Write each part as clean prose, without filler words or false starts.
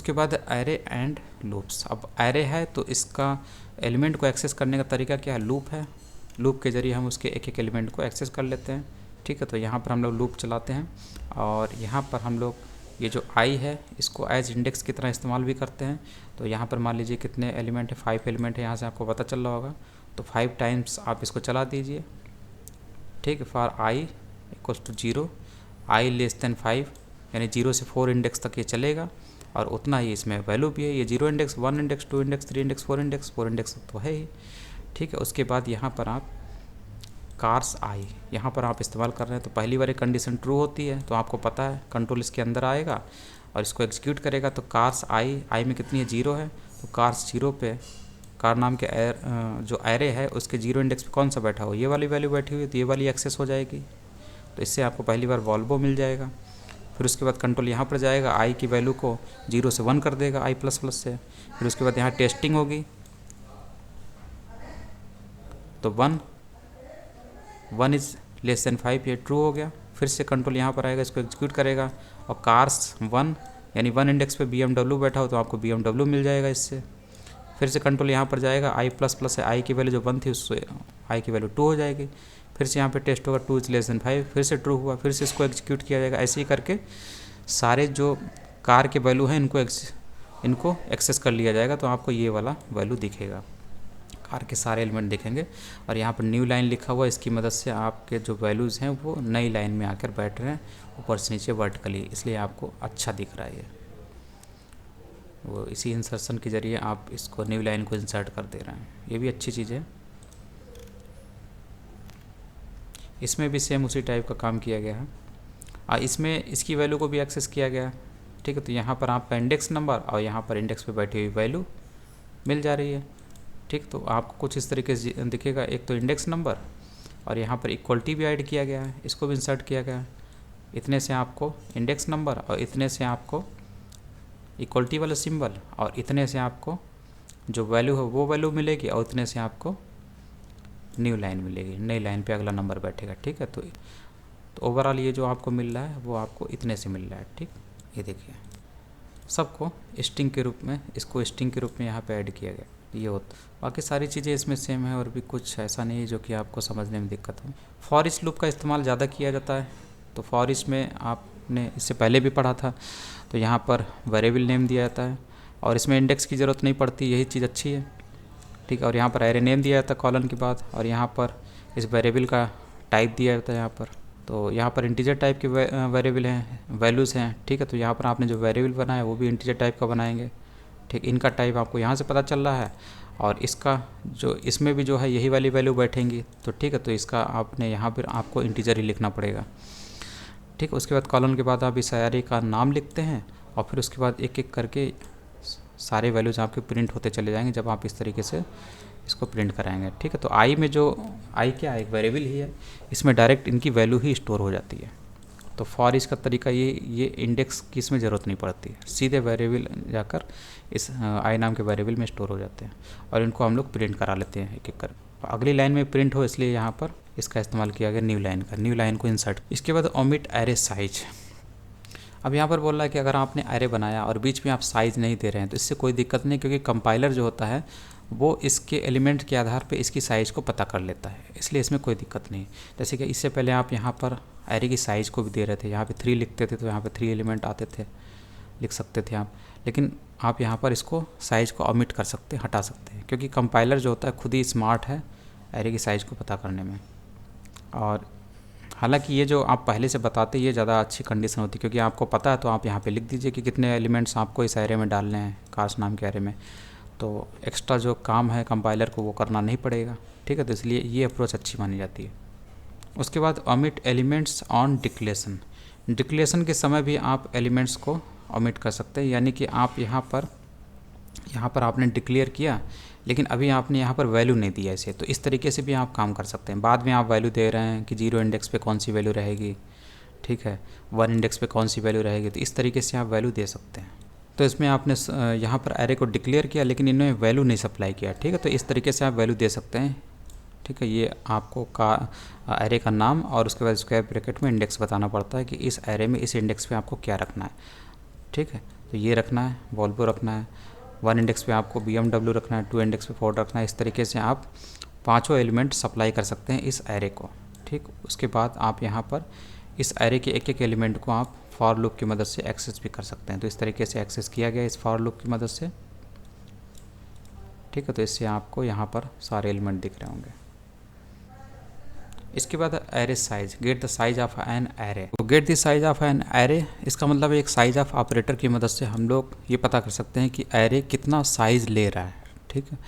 उसके बाद array and loops. अब एरे है तो इसका एलिमेंट को एक्सेस करने का तरीका क्या है, लूप है। लूप के ज़रिए हम उसके एक एक एलिमेंट को एक्सेस कर लेते हैं। ठीक है, तो यहाँ पर हम लोग लूप चलाते हैं और यहाँ पर हम लोग ये जो आई है इसको एज इंडेक्स की तरह इस्तेमाल भी करते हैं। तो यहाँ पर मान लीजिए कितने एलिमेंट है, 5 एलिमेंट है, यहाँ से आपको पता चल रहा होगा। तो 5 टाइम्स आप इसको चला दीजिए। ठीक है, for I equals to 0, I less than 5, यानी 0 से 4 इंडेक्स तक ये चलेगा और उतना ही इसमें वैल्यू भी है। ये 0 index, 1 index, 2 index, 3 index, 4 index तो है ही। ठीक है, उसके बाद यहाँ पर आप कार्स आई यहाँ पर आप इस्तेमाल कर रहे हैं तो पहली बार कंडीशन ट्रू होती है, तो आपको पता है कंट्रोल इसके अंदर आएगा और इसको एग्जीक्यूट करेगा। तो कार्स आई में कितनी है, 0 है, तो कार्स 0 पे कार नाम के जो एरे है उसके 0 इंडेक्स पे कौन सा बैठा हो, ये वाली वैल्यू बैठी हुई है, तो ये वाली एक्सेस हो जाएगी। तो इससे आपको पहली बार वॉल्वो मिल जाएगा। फिर उसके बाद कंट्रोल यहाँ पर जाएगा, आई की वैल्यू को 0 से 1 कर देगा, आई प्लस प्लस से। फिर उसके बाद यहाँ टेस्टिंग होगी, तो 1 इज़ लेस देन 5, ये ट्रू हो गया। फिर से कंट्रोल यहाँ पर आएगा, इसको एग्जीक्यूट करेगा और कार्स 1 यानी 1 इंडेक्स पे BMW बैठा हो तो आपको BMW मिल जाएगा इससे। फिर से कंट्रोल यहाँ पर जाएगा, आई प्लस प्लस है, आई की वैल्यू जो 1 थी उससे आई की वैल्यू 2 हो जाएगी। फिर से यहाँ पे टेस्ट होगा, 2 इज़ लेस देन 5, फिर से ट्रू हुआ, फिर से इसको एग्जीक्यूट किया जाएगा। ऐसे ही करके सारे जो कार के वैल्यू हैं इनको एक्सेस कर लिया जाएगा, तो आपको ये वाला वैल्यू दिखेगा, कार के सारे एलिमेंट दिखेंगे। और यहाँ पर न्यू लाइन लिखा हुआ है, इसकी मदद से आपके जो वैल्यूज़ हैं वो नई लाइन में आकर बैठ रहे हैं ऊपर से नीचे वर्टिकली, इसलिए आपको अच्छा दिख रहा है ये। वो इसी इंसर्शन के ज़रिए आप इसको न्यू लाइन को इंसर्ट कर दे रहे हैं, ये भी अच्छी चीज़ है। इसमें भी सेम उसी टाइप का काम किया गया है और इसमें इसकी वैल्यू को भी एक्सेस किया गया है। ठीक है, तो यहाँ पर आपका इंडेक्स नंबर और यहाँ पर इंडेक्स पे बैठी हुई वैल्यू मिल जा रही है। ठीक, तो आपको कुछ इस तरीके से दिखेगा, एक तो इंडेक्स नंबर और यहाँ पर इक्वलिटी भी ऐड किया गया है, इसको भी इंसर्ट किया गया है। इतने से आपको इंडेक्स नंबर और इतने से आपको इक्वलिटी वाला सिंबल और इतने से आपको जो वैल्यू है वो वैल्यू मिलेगी और इतने से आपको न्यू लाइन मिलेगी, नई लाइन पे अगला नंबर बैठेगा। ठीक है, तो ओवरऑल ये जो आपको मिल रहा है वो आपको इतने से मिल रहा है। ठीक, ये देखिए सबको स्ट्रिंग के रूप में, इसको स्ट्रिंग के रूप में यहाँ पे ऐड किया गया, ये होता। बाकी सारी चीज़ें इसमें सेम है और भी कुछ ऐसा नहीं है जो कि आपको समझने में दिक्कत हो। फॉर ईच लूप का इस्तेमाल ज़्यादा किया जाता है, तो फॉर ईच में आपने इससे पहले भी पढ़ा था, तो यहाँ पर वेरिएबल नेम दिया जाता है और इसमें इंडेक्स की ज़रूरत नहीं पड़ती, यही चीज़ अच्छी है। ठीक है, और यहाँ पर एरे नेम दिया जाता है कॉलन के बाद और यहाँ पर इस वेरिएबल का टाइप दिया जाता है यहाँ पर। तो यहाँ पर इंटीजर टाइप के वेरिएबल हैं, वैल्यूज़ हैं। ठीक है, तो यहाँ पर आपने जो वेरिएबल बनाया वो भी इंटीजर टाइप का बनाएंगे। ठीक, इनका टाइप आपको यहाँ से पता चल रहा है और इसका जो इसमें भी जो है यही वाली वैल्यू बैठेंगी। तो ठीक है, तो इसका आपने यहाँ पर आपको इंटीजर ही लिखना पड़ेगा। ठीक, उसके बाद कॉलन के बाद आप इस एरे का नाम लिखते हैं और फिर उसके बाद एक एक करके सारे वैल्यूज़ आपके प्रिंट होते चले जाएंगे जब आप इस तरीके से इसको प्रिंट कराएंगे। ठीक है, तो आई में जो आई क्या है, एक वेरिएबल ही है, इसमें डायरेक्ट इनकी वैल्यू ही स्टोर हो जाती है। तो फॉर ईच का तरीका ये इंडेक्स की इसमें ज़रूरत नहीं पड़ती, सीधे वेरिएबल जाकर इस आई नाम के वेरिएबल में स्टोर हो जाते हैं और इनको हम लोग प्रिंट करा लेते हैं एक एक कर। अगली लाइन में प्रिंट हो इसलिए यहाँ पर इसका इस्तेमाल किया गया न्यू लाइन का, न्यू लाइन को इंसर्ट। इसके बाद ओमिट एरे साइज। अब यहाँ पर बोल रहा है कि अगर आपने एरे बनाया और बीच में आप साइज़ नहीं दे रहे हैं तो इससे कोई दिक्कत नहीं, क्योंकि कंपाइलर जो होता है वो इसके एलिमेंट के आधार पे इसकी साइज़ को पता कर लेता है, इसलिए इसमें कोई दिक्कत नहीं। जैसे कि इससे पहले आप यहाँ पर एरे की साइज़ को भी दे रहे थे, यहाँ पे 3 लिखते थे तो यहाँ पे 3 एलिमेंट आते थे, लिख सकते थे आप, लेकिन आप यहाँ पर इसको साइज़ को ओमिट कर सकते हैं, हटा सकते हैं, क्योंकि कंपाइलर जो होता है खुद ही स्मार्ट है एरे की साइज़ को पता करने में। और हालांकि ये जो आप पहले से बताते ये ज़्यादा अच्छी कंडीशन होती है, क्योंकि आपको पता है तो आप यहाँ पे लिख दीजिए कि कितने एलिमेंट्स आपको इस एरे में डालने हैं, कार्स नाम के एरे में, तो एक्स्ट्रा जो काम है कंपाइलर को वो करना नहीं पड़ेगा। ठीक है, तो इसलिए ये अप्रोच अच्छी मानी जाती है। उसके बाद omit elements on declaration. Declaration के समय भी आप एलिमेंट्स को ओमिट कर सकते हैं, यानी कि आप यहाँ पर आपने डिक्लेयर किया लेकिन अभी आपने यहाँ पर वैल्यू नहीं दिया इसे, तो इस तरीके से भी आप काम कर सकते हैं। बाद में आप वैल्यू दे रहे हैं कि 0 इंडेक्स पे कौन सी वैल्यू रहेगी, ठीक है, 1 इंडेक्स पे कौन सी वैल्यू रहेगी, तो इस तरीके से आप वैल्यू दे सकते हैं। तो इसमें आपने यहाँ पर एरे को डिक्लेयर किया लेकिन इन्होंने वैल्यू नहीं सप्लाई किया। ठीक है, तो इस तरीके से आप वैल्यू दे सकते हैं। ठीक है, ये आपको एरे का नाम और उसके बाद स्क्वायर ब्रैकेट में इंडेक्स बताना पड़ता है कि इस एरे में इस इंडेक्स पे आपको क्या रखना है। ठीक है, तो ये रखना है, वॉल्वो रखना है, 1 इंडेक्स पे आपको BMW रखना है, 2 इंडेक्स पे फोर्ड रखना है। इस तरीके से आप पाँचों एलिमेंट सप्लाई कर सकते हैं इस एरे को, ठीक। उसके बाद आप यहाँ पर इस एरे के एक एक एलिमेंट को आप फॉर लूप की मदद से एक्सेस भी कर सकते हैं। तो इस तरीके से एक्सेस किया गया इस फॉर लूप की मदद से, ठीक है। तो इससे आपको यहाँ पर सारे एलिमेंट दिख रहे होंगे। इसके बाद array size, get the size of an array. तो get the size of an array, इसका मतलब एक साइज ऑफ ऑपरेटर की मदद से हम लोग ये पता कर सकते हैं कि एरे कितना साइज ले रहा है, ठीक है।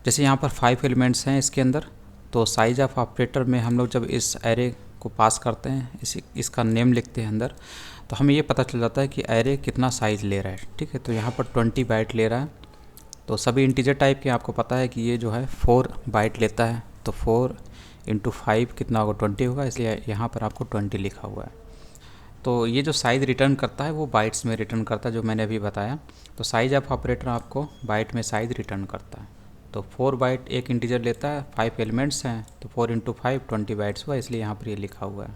जैसे यहाँ पर 5 एलिमेंट्स हैं इसके अंदर, तो साइज ऑफ ऑपरेटर में हम लोग जब इस एरे को पास करते हैं, इसका नेम लिखते हैं अंदर, तो हमें ये पता चल जाता है कि एरे कितना साइज ले रहा है, ठीक है। तो यहाँ पर 20 बाइट ले रहा है। तो सभी इंटीजर टाइप के आपको पता है कि ये जो है 4 बाइट लेता है। तो 4 × 5 कितना होगा, 20 होगा, इसलिए यहाँ पर आपको 20 लिखा हुआ है। तो ये जो साइज़ रिटर्न करता है वो बाइट्स में रिटर्न करता है, जो मैंने अभी बताया। तो साइज ऑफ ऑपरेटर आपको बाइट में साइज़ रिटर्न करता है। तो 4 बाइट एक इंटीजर लेता है, 5 एलिमेंट्स हैं, तो 4 × 5 20 बाइट्स हुआ, इसलिए यहाँ पर ये लिखा हुआ है।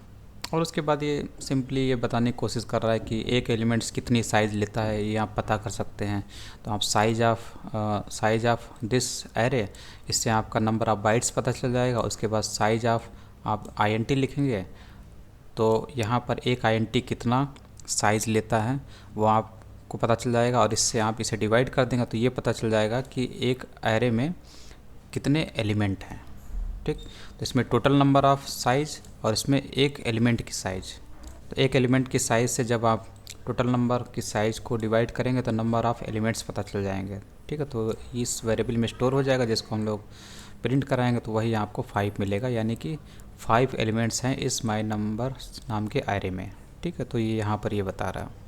और उसके बाद ये सिंपली ये बताने की कोशिश कर रहा है कि एक एलिमेंट्स कितनी साइज़ लेता है, ये आप पता कर सकते हैं। तो आप साइज ऑफ दिस एरे, इससे आपका नंबर ऑफ बाइट्स पता चल जाएगा। उसके बाद साइज ऑफ आप INT लिखेंगे, तो यहाँ पर एक INT कितना साइज़ लेता है वो आपको पता चल जाएगा। और इससे आप इसे डिवाइड कर देंगे तो ये पता चल जाएगा कि एक एरे में कितने एलिमेंट हैं, ठीक। तो इसमें टोटल नंबर ऑफ़ साइज़ और इसमें एक एलिमेंट की साइज़। तो एक एलिमेंट की साइज़ से जब आप टोटल नंबर की साइज़ को डिवाइड करेंगे तो नंबर ऑफ़ एलिमेंट्स पता चल जाएंगे, ठीक है। तो इस वेरिएबल में स्टोर हो जाएगा, जिसको हम लोग प्रिंट कराएंगे तो वही आपको 5 मिलेगा, यानी कि 5 एलिमेंट्स हैं इस माई नंबर नाम के एरे में, ठीक है। तो ये यहाँ पर ये बता रहा है।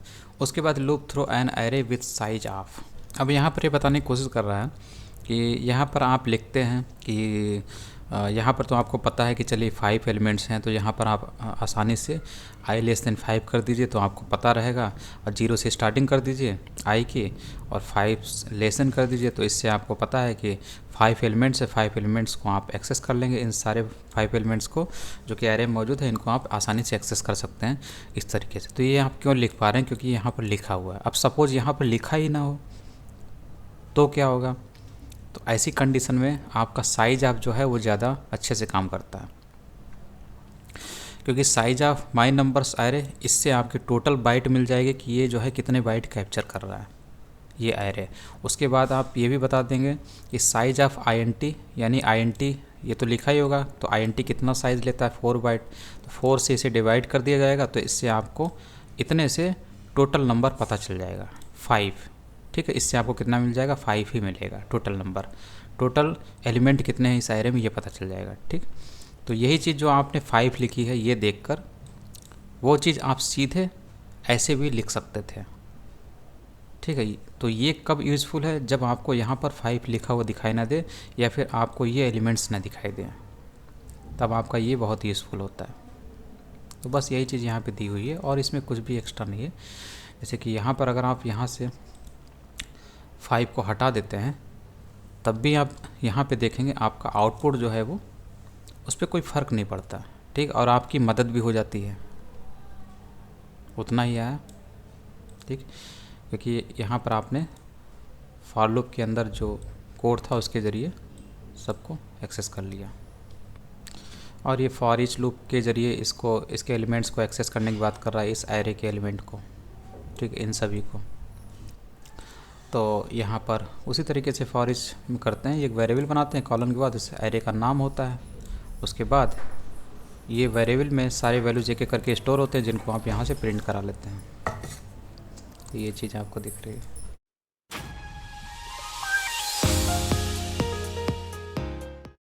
उसके बाद loop through an array with size of. अब यहाँ पर ये बताने की कोशिश कर रहा है कि यहाँ पर आप लिखते हैं कि यहाँ पर तो आपको पता है कि चलिए 5 एलिमेंट्स हैं, तो यहाँ पर आप आसानी से i<5 कर दीजिए तो आपको पता रहेगा। और 0 से स्टार्टिंग कर दीजिए i की, और 5 लेसन कर दीजिए, तो इससे आपको पता है कि 5 एलिमेंट्स है, 5 एलिमेंट्स को आप एक्सेस कर लेंगे। इन सारे 5 एलिमेंट्स को जो कि एरे में मौजूद है, इनको आप आसानी से एक्सेस कर सकते हैं इस तरीके से। तो ये आप क्यों लिख पा रहे हैं, क्योंकि यहाँ पर लिखा हुआ है। अब सपोज़ यहाँ पर लिखा ही ना हो तो क्या होगा, तो ऐसी कंडीशन में आपका साइज ऑफ जो है वो ज़्यादा अच्छे से काम करता है, क्योंकि size of my numbers array, इससे आपकी टोटल बाइट मिल जाएगी कि ये जो है कितने बाइट कैप्चर कर रहा है ये एरे। उसके बाद आप ये भी बता देंगे कि साइज ऑफ INT, यानी INT ये तो लिखा ही होगा, तो INT कितना साइज़ लेता है 4 बाइट, तो 4 से इसे डिवाइड कर दिया जाएगा, तो इससे आपको इतने से टोटल नंबर पता चल जाएगा 5, ठीक है। इससे आपको कितना मिल जाएगा, 5 ही मिलेगा टोटल नंबर। टोटल एलिमेंट कितने हैं इस एरे में ये पता चल जाएगा, ठीक। तो यही चीज़ जो आपने 5 लिखी है, ये देखकर वो चीज़ आप सीधे ऐसे भी लिख सकते थे, ठीक है। तो ये कब यूज़फुल है, जब आपको यहाँ पर 5 लिखा हुआ दिखाई ना दे, या फिर आपको ये एलिमेंट्स ना दिखाई दें, तब आपका ये बहुत यूज़फुल होता है। तो बस यही चीज़ यहाँ पे दी हुई है, और इसमें कुछ भी एक्स्ट्रा नहीं है। जैसे कि यहाँ पर अगर आप यहाँ से 5 को हटा देते हैं, तब भी आप यहाँ पे देखेंगे आपका आउटपुट जो है वो, उस पर कोई फ़र्क नहीं पड़ता, ठीक। और आपकी मदद भी हो जाती है, उतना ही आया, ठीक। क्योंकि यहाँ पर आपने फॉर लूप के अंदर जो कोड था उसके ज़रिए सबको एक्सेस कर लिया। और ये फॉर ईच लूप के ज़रिए इसके एलिमेंट्स को एक्सेस करने की बात कर रहा है, इस एरे के एलिमेंट को, ठीक, इन सभी को। तो यहाँ पर उसी तरीके से फॉर ईच करते हैं, एक वेरिएबल बनाते हैं, कॉलन के बाद इस एरे का नाम होता है। उसके बाद ये वेरिएबल में सारे वैल्यूज एक एक करके स्टोर होते हैं, जिनको आप यहाँ से प्रिंट करा लेते हैं। तो ये चीज़ आपको दिख रही है।